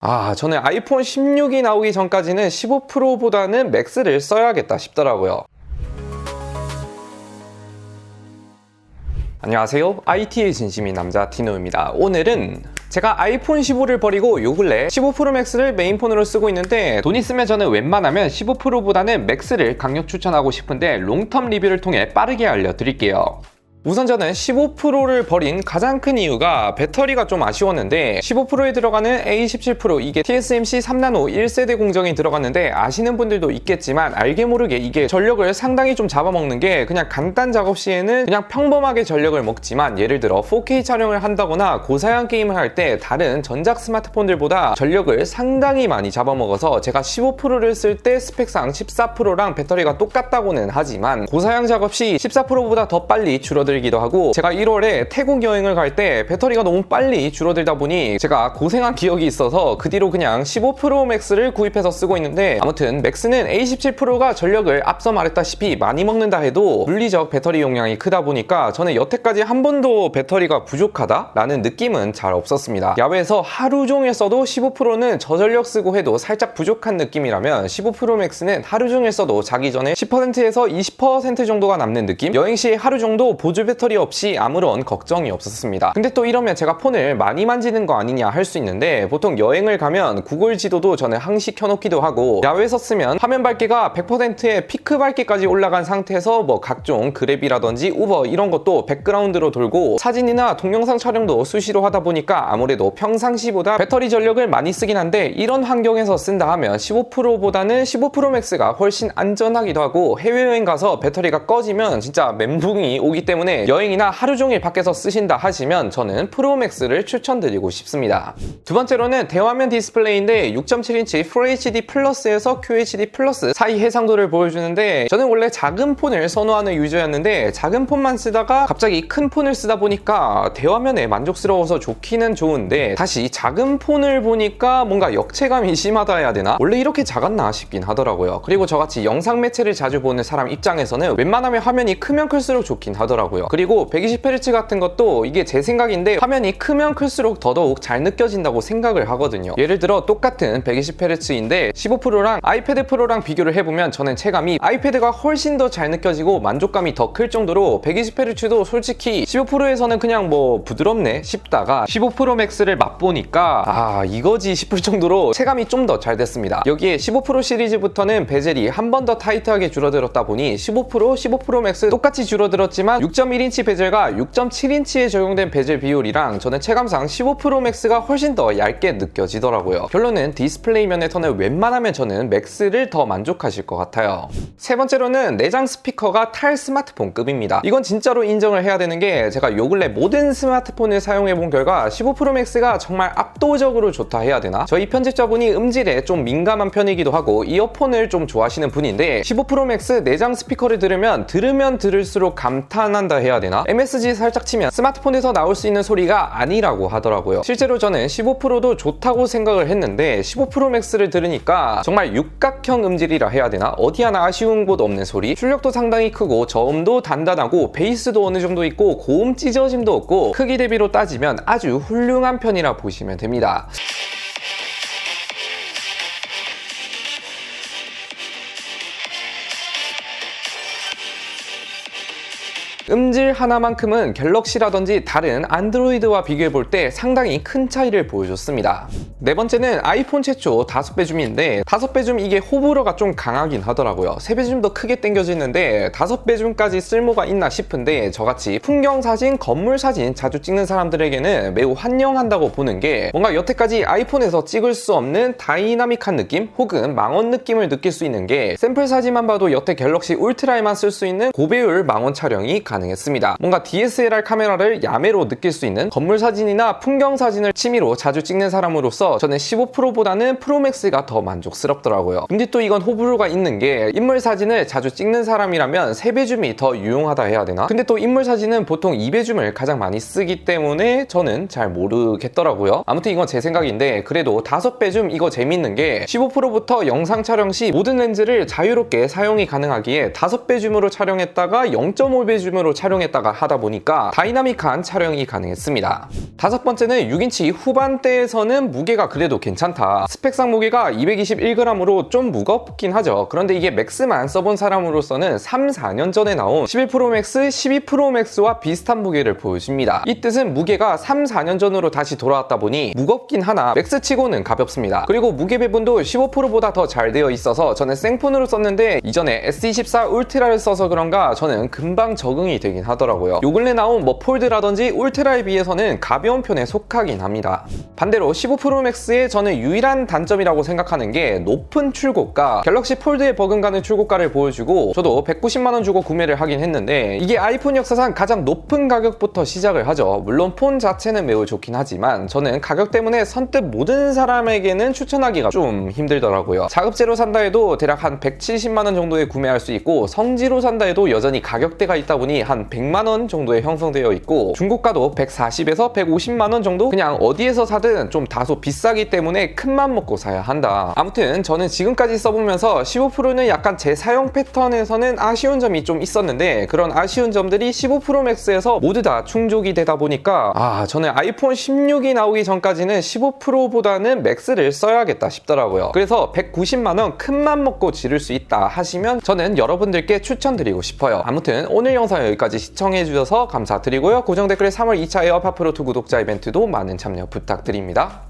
저는 아이폰 16이 나오기 전까지는 15 프로보다는 맥스를 써야겠다 싶더라고요. 안녕하세요. IT의 진심인 남자 디노입니다. 오늘은 제가 아이폰 15를 버리고 요 근래 15 프로 맥스를 메인폰으로 쓰고 있는데, 돈 있으면 저는 웬만하면 15 프로보다는 맥스를 강력 추천하고 싶은데 롱텀 리뷰를 통해 빠르게 알려드릴게요. 우선 저는 15 프로를 버린 가장 큰 이유가 배터리가 좀 아쉬웠는데, 15 프로에 들어가는 A17 프로, 이게 TSMC 3나노 1세대 공정이 들어갔는데, 아시는 분들도 있겠지만 알게 모르게 이게 전력을 상당히 좀 잡아먹는 게, 그냥 간단 작업 시에는 그냥 평범하게 전력을 먹지만, 예를 들어 4K 촬영을 한다거나 고사양 게임을 할 때 다른 전작 스마트폰들보다 전력을 상당히 많이 잡아먹어서, 제가 15 프로를 쓸 때 스펙상 14 프로랑 배터리가 똑같다고는 하지만 고사양 작업 시 14 프로보다 더 빨리 줄어들기도 하고, 제가 1월에 태국 여행을 갈 때 배터리가 너무 빨리 줄어들다 보니 제가 고생한 기억이 있어서 그 뒤로 그냥 15 프로 맥스를 구입해서 쓰고 있는데, 아무튼 맥스는 A17 프로가 전력을 앞서 말했다시피 많이 먹는다 해도 물리적 배터리 용량이 크다 보니까 저는 여태까지 한 번도 배터리가 부족하다라는 느낌은 잘 없었습니다. 야외에서 하루 종일 써도 15 프로는 저전력 쓰고 해도 살짝 부족한 느낌이라면, 15 프로 맥스는 하루 종일 써도 자기 전에 10%에서 20% 정도가 남는 느낌? 여행 시 하루 정도 보조 배터리 없이 아무런 걱정이 없었습니다. 근데 또 이러면 제가 폰을 많이 만지는 거 아니냐 할 수 있는데, 보통 여행을 가면 구글 지도도 저는 항시 켜놓기도 하고, 야외에서 쓰면 화면 밝기가 100%의 피크 밝기까지 올라간 상태에서 뭐 각종 그랩이라든지 우버 이런 것도 백그라운드로 돌고, 사진이나 동영상 촬영도 수시로 하다 보니까 아무래도 평상시보다 배터리 전력을 많이 쓰긴 한데, 이런 환경에서 쓴다 하면 15 프로보다는 15 프로 맥스가 훨씬 안전하기도 하고, 해외여행 가서 배터리가 꺼지면 진짜 멘붕이 오기 때문에 여행이나 하루 종일 밖에서 쓰신다 하시면 저는 프로 맥스를 추천드리고 싶습니다. 두 번째로는 대화면 디스플레이인데, 6.7인치 FHD 플러스에서 QHD 플러스 사이 해상도를 보여주는데, 저는 원래 작은 폰을 선호하는 유저였는데 작은 폰만 쓰다가 갑자기 큰 폰을 쓰다 보니까 대화면에 만족스러워서 좋기는 좋은데, 다시 작은 폰을 보니까 뭔가 역체감이 심하다 해야 되나? 원래 이렇게 작았나 싶긴 하더라고요. 그리고 저같이 영상 매체를 자주 보는 사람 입장에서는 웬만하면 화면이 크면 클수록 좋긴 하더라고요. 그리고 120Hz 같은 것도 이게 제 생각인데, 화면이 크면 클수록 더더욱 잘 느껴진다고 생각을 하거든요. 예를 들어 똑같은 120Hz인데 15 프로랑 아이패드 프로랑 비교를 해보면 저는 체감이 아이패드가 훨씬 더 잘 느껴지고 만족감이 더 클 정도로, 120Hz도 솔직히 15 프로에서는 그냥 뭐 부드럽네 싶다가 15 프로 맥스를 맛보니까 이거지 싶을 정도로 체감이 좀 더 잘 됐습니다. 여기에 15 프로 시리즈부터는 베젤이 한 번 더 타이트하게 줄어들었다 보니 15 프로, 15 프로 맥스 똑같이 줄어들었지만 6.1인치 베젤과 6.7인치에 적용된 베젤 비율이랑 저는 체감상 15 프로 맥스가 훨씬 더 얇게 느껴지더라고요. 결론은 디스플레이 면에서는 웬만하면 저는 맥스를 더 만족하실 것 같아요. 세 번째로는 내장 스피커가 탈 스마트폰급입니다. 이건 진짜로 인정을 해야 되는 게, 제가 요 근래 모든 스마트폰을 사용해본 결과 15 프로 맥스가 정말 압도적으로 좋다 해야 되나? 저희 편집자분이 음질에 좀 민감한 편이기도 하고 이어폰을 좀 좋아하시는 분인데, 15 프로 맥스 내장 스피커를 들으면 들을수록 감탄한다 해야 되나? MSG 살짝 치면 스마트폰에서 나올 수 있는 소리가 아니라고 하더라고요. 실제로 저는 15 프로도 좋다고 생각을 했는데 15 프로 맥스를 들으니까 정말 육각형 음질이라 해야 되나? 어디 하나 아쉬운 곳 없는 소리? 출력도 상당히 크고 저음도 단단하고 베이스도 어느 정도 있고 고음 찢어짐도 없고, 크기 대비로 따지면 아주 훌륭한 편이라 보시면 됩니다. 음질 하나만큼은 갤럭시라든지 다른 안드로이드와 비교해볼 때 상당히 큰 차이를 보여줬습니다. 네 번째는 아이폰 최초 5배 줌인데, 5배 줌 이게 호불호가 좀 강하긴 하더라고요. 3배 줌 더 크게 당겨지는데 5배 줌까지 쓸모가 있나 싶은데, 저같이 풍경 사진, 건물 사진 자주 찍는 사람들에게는 매우 환영한다고 보는 게, 뭔가 여태까지 아이폰에서 찍을 수 없는 다이나믹한 느낌 혹은 망원 느낌을 느낄 수 있는 게, 샘플 사진만 봐도 여태 갤럭시 울트라에만 쓸 수 있는 고배율 망원 촬영이 가능했습니다. 뭔가 DSLR 카메라를 야매로 느낄 수 있는, 건물 사진이나 풍경 사진을 취미로 자주 찍는 사람으로서 저는 15 프로보다는 프로맥스가 더 만족스럽더라고요. 근데 또 이건 호불호가 있는 게, 인물 사진을 자주 찍는 사람이라면 3배 줌이 더 유용하다 해야 되나? 근데 또 인물 사진은 보통 2배 줌을 가장 많이 쓰기 때문에 저는 잘 모르겠더라고요. 아무튼 이건 제 생각인데, 그래도 5배 줌 이거 재밌는 게, 15 프로부터 영상 촬영 시 모든 렌즈를 자유롭게 사용이 가능하기에 5배 줌으로 촬영했다가 0.5배 줌으로 렌즈로 촬영했다가 하다 보니까 다이나믹한 촬영이 가능했습니다. 다섯 번째는 6인치 후반대에서는 무게가 그래도 괜찮다. 스펙상 무게가 221g으로 좀 무겁긴 하죠. 그런데 이게 맥스만 써본 사람으로서는 3, 4년 전에 나온 11 프로 맥스, 12 프로 맥스와 비슷한 무게를 보여줍니다. 이 뜻은 무게가 3, 4년 전으로 다시 돌아왔다 보니 무겁긴 하나 맥스치고는 가볍습니다. 그리고 무게 배분도 15 프로보다 더 잘 되어 있어서 저는 생폰으로 썼는데 이전에 S24 울트라를 써서 그런가 저는 금방 적응이 되긴 하더라고요. 요 근래 나온 뭐 폴드라든지 울트라에 비해서는 가벼운 편에 속하긴 합니다. 반대로 15 프로 맥스의 저는 유일한 단점이라고 생각하는 게 높은 출고가, 갤럭시 폴드에 버금가는 출고가를 보여주고 저도 190만원 주고 구매를 하긴 했는데 이게 아이폰 역사상 가장 높은 가격부터 시작을 하죠. 물론 폰 자체는 매우 좋긴 하지만 저는 가격 때문에 선뜻 모든 사람에게는 추천하기가 좀 힘들더라고요. 자급제로 산다 해도 대략 한 170만원 정도에 구매할 수 있고 성지로 산다 해도 여전히 가격대가 있다 보니 한 100만원 정도에 형성되어 있고 중고가도 140에서 150만원 정도? 그냥 어디에서 사든 좀 다소 비싸기 때문에 큰맘 먹고 사야 한다. 아무튼 저는 지금까지 써보면서 15 프로는 약간 제 사용 패턴에서는 아쉬운 점이 좀 있었는데 그런 아쉬운 점들이 15 프로 맥스에서 모두 다 충족이 되다 보니까 저는 아이폰 16이 나오기 전까지는 15 프로보다는 맥스를 써야겠다 싶더라고요. 그래서 190만원 큰맘 먹고 지를 수 있다 하시면 저는 여러분들께 추천드리고 싶어요. 아무튼 오늘 영상 여기까지 시청해주셔서 감사드리고요. 고정 댓글에 3월 2차 에어팟 프로2 구독자 이벤트도 많은 참여 부탁드립니다.